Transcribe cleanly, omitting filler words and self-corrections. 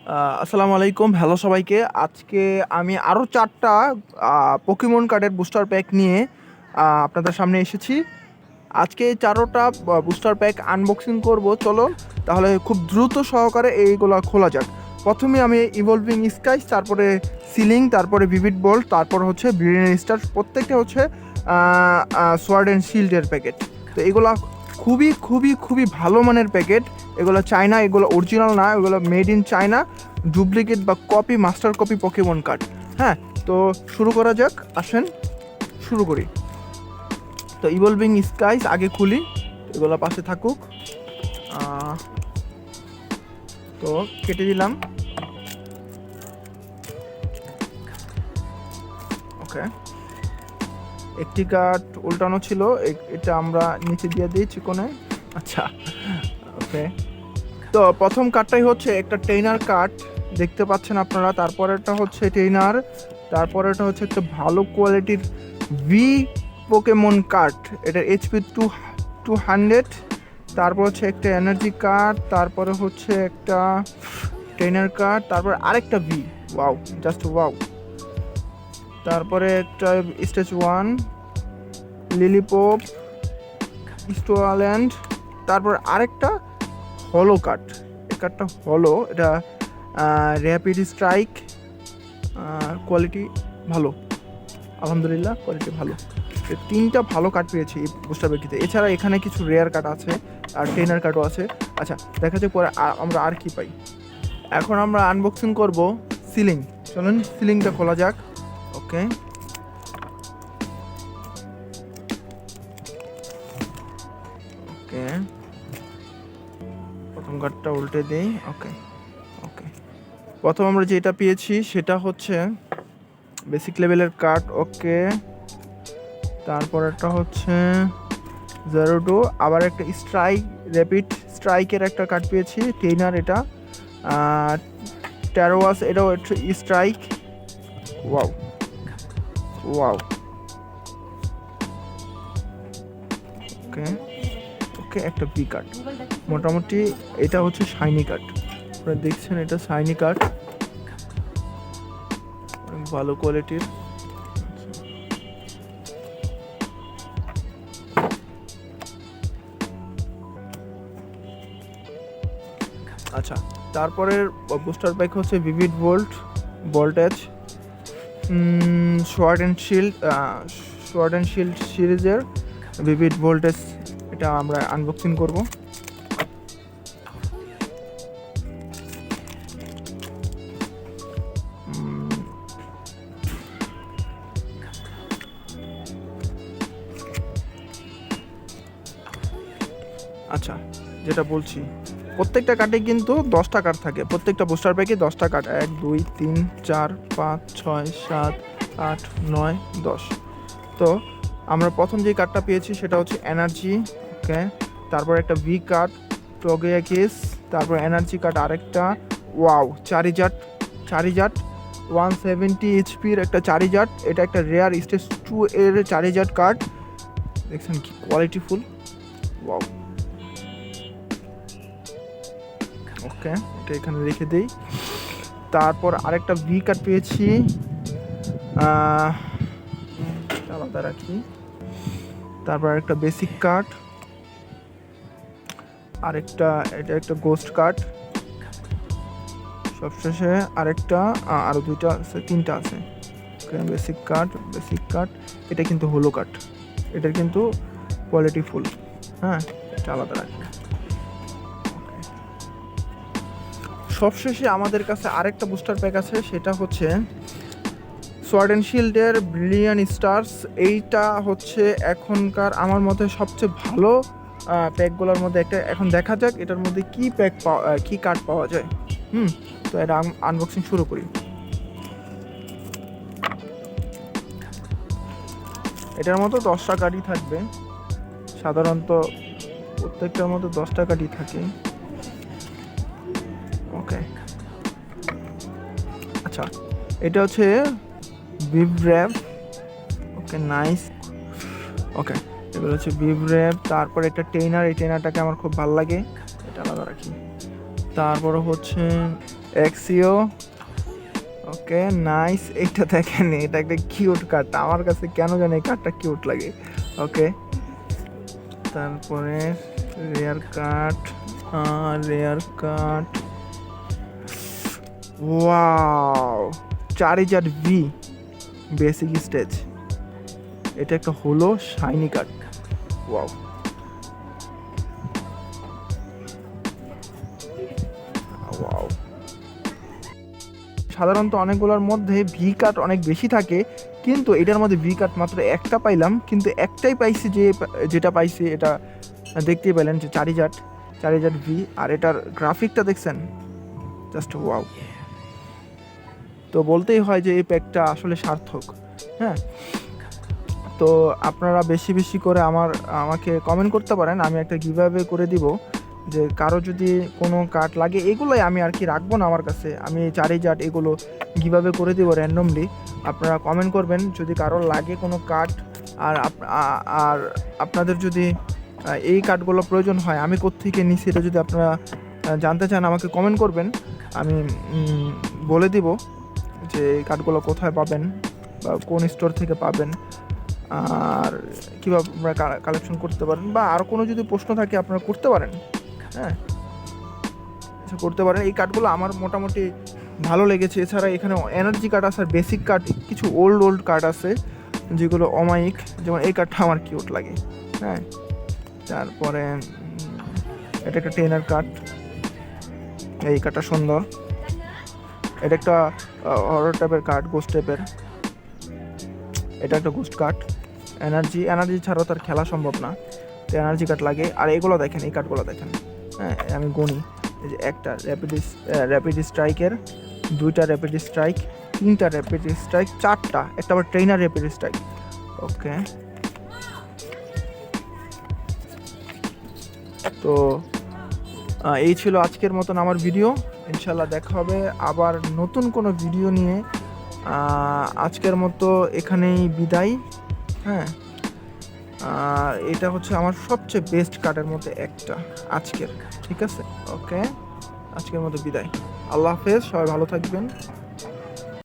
আসসালামু আলাইকুম, হ্যালো সবাইকে। আজকে আমি আরও 4টা পোকেমন কার্ডের বুস্টার প্যাক নিয়ে আপনাদের সামনে এসেছি। আজকে এই 4টা বুস্টার প্যাক আনবক্সিং করব। চলো তাহলে খুব দ্রুত সহকারে এইগুলো খোলা যাক। প্রথমে আমি ইভলভিং স্কাইস, তারপরে সিলিং, তারপরে ভিভিড বোল্ট, তারপর হচ্ছে ব্রিলিয়ান্ট স্টার। প্রত্যেকটা হচ্ছে সোয়ার্ড অ্যান্ড শিল্ডের প্যাকেট। তো এগুলো খুবই খুবই খুবই ভালো মানের প্যাকেট। এগুলো চায়না, এগুলো অরিজিনাল না, এগুলো মেড ইন চায়না, ডুপ্লিকেট বা copy, master copy Pokemon card. হ্যাঁ, তো শুরু করা যাক, আসেন শুরু করি। তো ইভলভিং স্কাইস আগে খুলি, এগুলো পাশে থাকুক। তো কেটে দিলাম। ওকে, একটি কার্ড উল্টানো ছিল, এটা আমরা নিচে দিয়ে দিই চিকনে। আচ্ছা, ওকে। তো প্রথম কার্ডটাই হচ্ছে একটা ট্রেনার কার্ড, দেখতে পাচ্ছেন আপনারা। তারপরেরটা হচ্ছে ট্রেনার, তারপরেটা হচ্ছে একটা ভালো কোয়ালিটির ভি পোকেমন কার্ড, এটার এইচপি 200। তারপর হচ্ছে একটা এনার্জি কার্ড, তারপরে হচ্ছে একটা ট্রেনার কার্ড, তারপর আরেকটা ভি। Wow, just wow. তারপরে একটা স্টেজ 1 লিলিপপ স্টোয়াল্যান্ড, তারপর আরেকটা হলো কার্ড। এই কার্ডটা হলো, এটা র্যাপিড স্ট্রাইক। কোয়ালিটি ভালো, আলহামদুলিল্লাহ কোয়ালিটি ভালো। 3টা ভালো কার্ড পেয়েছি এই বুস্টার প্যাকটিতে। এছাড়া এখানে কিছু রেয়ার কার্ড আছে আর ট্রেনার কার্ডও আছে। আচ্ছা, দেখা যাক পরে আমরা আর কি পাই। এখন আমরা আনবক্সিং করব সিলিং। চলুন সিলিংটা খোলা যাক। ওকে, ওকে, প্রথম কার্ডটা উল্টে দিই। ওকে, ওকে। প্রথম আমরা যেটা পেয়েছি সেটা হচ্ছে বেসিক লেভেলের কার্ড। ওকে, তারপরেরটা হচ্ছে জারুডো, আবার একটা স্ট্রাইক, র্যাপিড স্ট্রাইকের একটা কার্ড পেয়েছি, ট্রেনার এটা। ট্যারোয়াস, এটাও strike. Wow, wow. Okay, okay, একটা বি কার্ড। মোটামুটি এটা হচ্ছে শাইনি কার্ড, আপনারা দেখছেন, এটা শাইনি কার্ড, ভালো কোয়ালিটির। আচ্ছা, তারপরের বুস্টার প্যাক হচ্ছে vivid voltage sword and shield সিরিজের ভিভিড ভোল্টেজ। এটা আমরা আনবক্সিং করব। আচ্ছা, যেটা বলছি, প্রত্যেকটা কার্ডে কিন্তু 10টা কার্ড থাকে, প্রত্যেকটা বুস্টার প্যাকে 10টা কার্ড। 1 2 3 4 5 6 7 8 9 10। তো আমরা প্রথম যে কার্ডটা পেয়েছি সেটা হচ্ছে এনার্জি। ওকে, তারপর একটা ভি কার্ড টোগেয়াকিস, তারপর এনার্জি কার্ড আরেকটা। ওয়াও, চারিজাট, চারিজাট 170 এইচপির একটা চারিজাট। এটা একটা রেয়ার স্টেজ 2 এর চারিজাট কার্ড, দেখছেন কি কোয়ালিটিফুল। ওয়াও, ওকে, এটা এখানে রেখে দেই। তারপর আরেকটা ভি কার্ড পেয়েছি, আলাদা রাখি। তারপর একটা বেসিক কার্ড, আরেকটা, এটা একটা গোস্ট কার্ড। সবশেষে আরেকটা, আরও 2টা আছে, 3টা আছে। Basic card, basic card. এটা কিন্তু হলো কার্ড, এটার কিন্তু কোয়ালিটি ফুল। হ্যাঁ, এটা আলাদা রাখি। সবশেষে আমাদের কাছে আরেকটা বুস্টার প্যাক আছে, সেটা হচ্ছে সোয়ার্ড অ্যান্ড শিল্ডের ব্রিলিয়ান্ট স্টার্স। এইটা হচ্ছে এখনকার আমার মতে সবচেয়ে ভালো প্যাকগুলোর মধ্যে একটা। এখন দেখা যাক এটার মধ্যে কী প্যাক কী কার্ড পাওয়া যায়। তো এটা আনবক্সিং শুরু করি। এটার মতো 10টা কার্ডই থাকবে, সাধারণত প্রত্যেকটার মতো 10টা কার্ডই থাকে। ওকে, আচ্ছা, এটা হচ্ছে বিভ্র্যাপ। ওকে, নাইস। ওকে, এগুলো হচ্ছে বিভ্র্যাপ। তারপর একটা ট্রেনার, এই ট্রেনারটাকে আমার খুব ভালো লাগে, এটা আলাদা রাখি। তারপরে হচ্ছে এক্সিও। Okay nice. এইটা দেখেন, এটা একটা কিউট কার্ড, আমার কাছে কেন জানি এই কার্ডটা কিউট লাগে। ওকে, তারপরে rare card, rare card, wow, Charizard V basic stage. এটা একটা হলো শাইনি কার্ড, ওয়াও। ওয়াও, সাধারণত অনেকগুলোর মধ্যে ভি কাট অনেক বেশি থাকে, কিন্তু এটার মধ্যে ভি কাট মাত্র একটা পাইলাম, কিন্তু একটাই পাইছি, যেটা পাইছি এটা দেখতেই পেলেন যে চারিজাট ভি। আর এটার গ্রাফিকটা দেখছেন, জাস্ট ওয়াও। তো বলতেই হয় যে এই প্যাকটা আসলে সার্থক। হ্যাঁ, তো আপনারা বেশি বেশি করে আমাকে কমেন্ট করতে পারেন, আমি একটা গিভঅ্যাওয়ে করে দিব। যে কারো যদি কোনো কার্ড লাগে, এগুলোই আমি আর কি রাখবো না আমার কাছে, আমি চারিজাট এগুলো গিভঅ্যাওয়ে করে দিব র্যান্ডমলি। আপনারা কমেন্ট করবেন যদি কারোর লাগে কোনো কার্ড, আর আর আপনাদের যদি এই কার্ডগুলো প্রয়োজন হয় আমি কোত্থেকে নিছি এটা যদি আপনারা জানতে চান, আমাকে কমেন্ট করবেন, আমি বলে দিব যে এই কার্ডগুলো কোথায় পাবেন বা কোন স্টোর থেকে পাবেন, আর কীভাবে আপনারা কালেকশন করতে পারেন, বা আরও কোনো যদি প্রশ্ন থাকে আপনারা করতে পারেন। হ্যাঁ, করতে পারেন। এই কার্ডগুলো আমার মোটামুটি ভালো লেগেছে। এছাড়া এখানে এনার্জি কার্ড আছে, আর বেসিক কার্ড, কিছু ওল্ড কার্ড আছে যেগুলো অমায়িক, যেমন এই কার্ডটা আমার কিউট লাগে। হ্যাঁ, তারপরে এটা একটা ট্রেনার কার্ড, এই কার্ডটা সুন্দর। এটা একটা হরর টাইপের কার্ড, গোস্ট টাইপের, এটা একটা গোস্ট কার্ড। এনার্জি ছাড়াও তার খেলা সম্ভব না, তো এনার্জি কার্ড লাগে। আর এগুলো দেখেন, এই কার্ডগুলো দেখেন, হ্যাঁ আমি গণি, এই যে একটা র্যাপিড স্ট্রাইকের, দুইটা র্যাপিড স্ট্রাইক, তিনটা র্যাপিড স্ট্রাইক, চারটা, একটা আবার ট্রেনার র্যাপিড স্ট্রাইক। ওকে, তো এই ছিল আজকের মতন আমার ভিডিও। ইনশাল্লাহ দেখা হবে আবার নতুন কোনো ভিডিও নিয়ে। আজকের মতো এখানেই বিদায়। হ্যাঁ, এটা হচ্ছে আমার সবচেয়ে বেস্ট কার্ডের মধ্যে একটা আজকের। ঠিক আছে, ওকে, আজকের মতো বিদায়। আল্লাহ হাফেজ, সবাই ভালো থাকবেন।